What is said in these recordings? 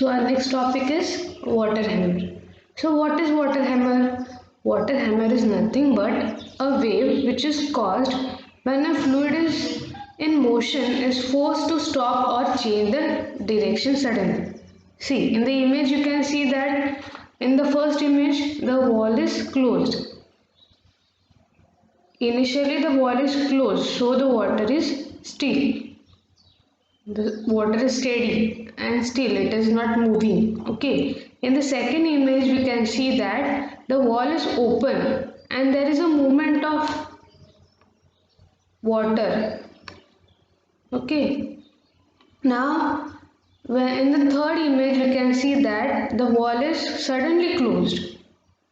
So our next topic is water hammer. So what is water hammer? Water hammer is nothing but a wave which is caused when a fluid is in motion is forced to stop or change the direction suddenly. See, in the image you can see that in the first image the wall is closed. Initially the wall is closed, so the water is still. The water is steady and still it is not moving. Okay. In the second image we can see that the wall is open and there is a movement of water. Okay. Now in the third image we can see that the wall is suddenly closed.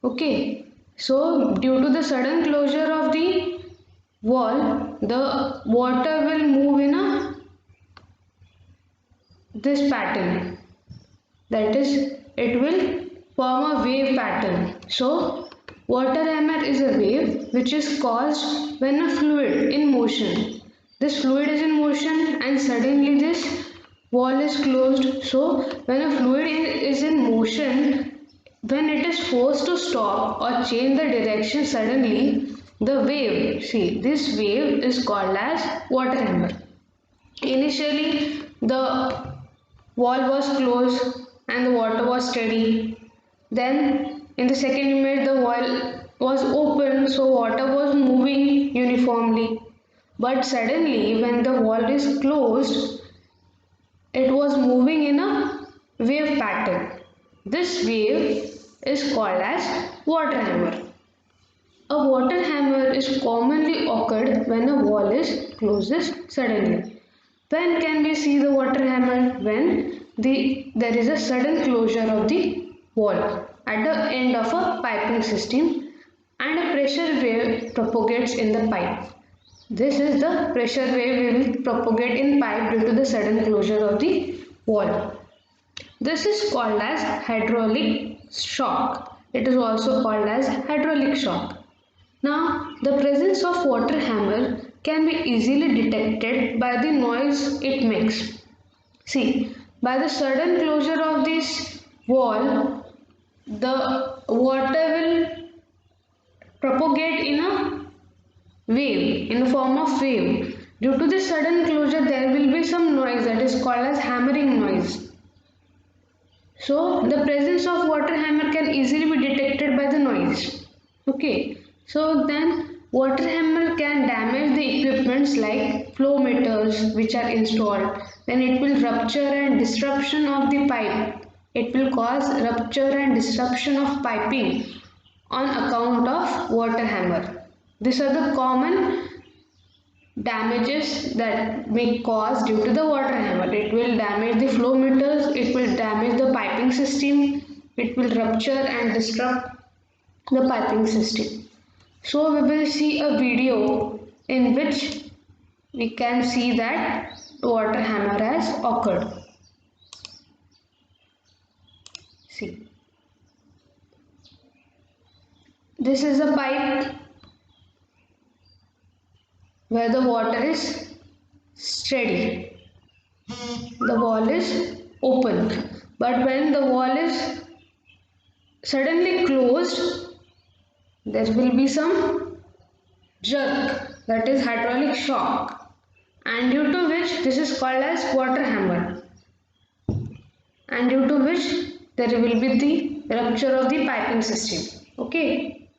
Okay. So due to the sudden closure of the wall, the water will move in this pattern, that is, it will form a wave pattern. So water hammer is a wave which is caused when a fluid in motion, this fluid is in motion and suddenly this wall is closed. So when a fluid is in motion, when it is forced to stop or change the direction suddenly, the wave, see, this wave is called as water hammer. Initially the wall was closed and the water was steady. Then in the second image the wall was open, so water was moving uniformly. But suddenly when the wall is closed, it was moving in a wave pattern. This wave is called as water hammer. A water hammer is commonly occurred when a wall is closes suddenly. When can we see the water hammer? When there is a sudden closure of the wall at the end of a piping system and a pressure wave propagates in the pipe. This is the pressure wave will propagate in pipe due to the sudden closure of the wall. This is called as hydraulic shock. It is also called as hydraulic shock. Now, the presence of water hammer can be easily detected by the noise it makes. See, by the sudden closure of this wall, the water will propagate in a wave, in the form of wave. Due to the sudden closure, there will be some noise that is called as hammering noise. So, the presence of water hammer can easily be detected by the noise. Okay. So then water hammer can damage the equipments like flow meters which are installed. Then it will rupture and disruption of the pipe. It will cause rupture and disruption of piping on account of water hammer. These are the common damages that may cause due to the water hammer. It will damage the flow meters, it will damage the piping system, it will rupture and disrupt the piping system. So we will see a video in which we can see that water hammer has occurred. See, this is a pipe where the water is steady. The wall is open, but when the wall is suddenly closed, there will be some jerk, that is hydraulic shock, and due to which this is called as water hammer, and due to which there will be the rupture of the piping system. Okay.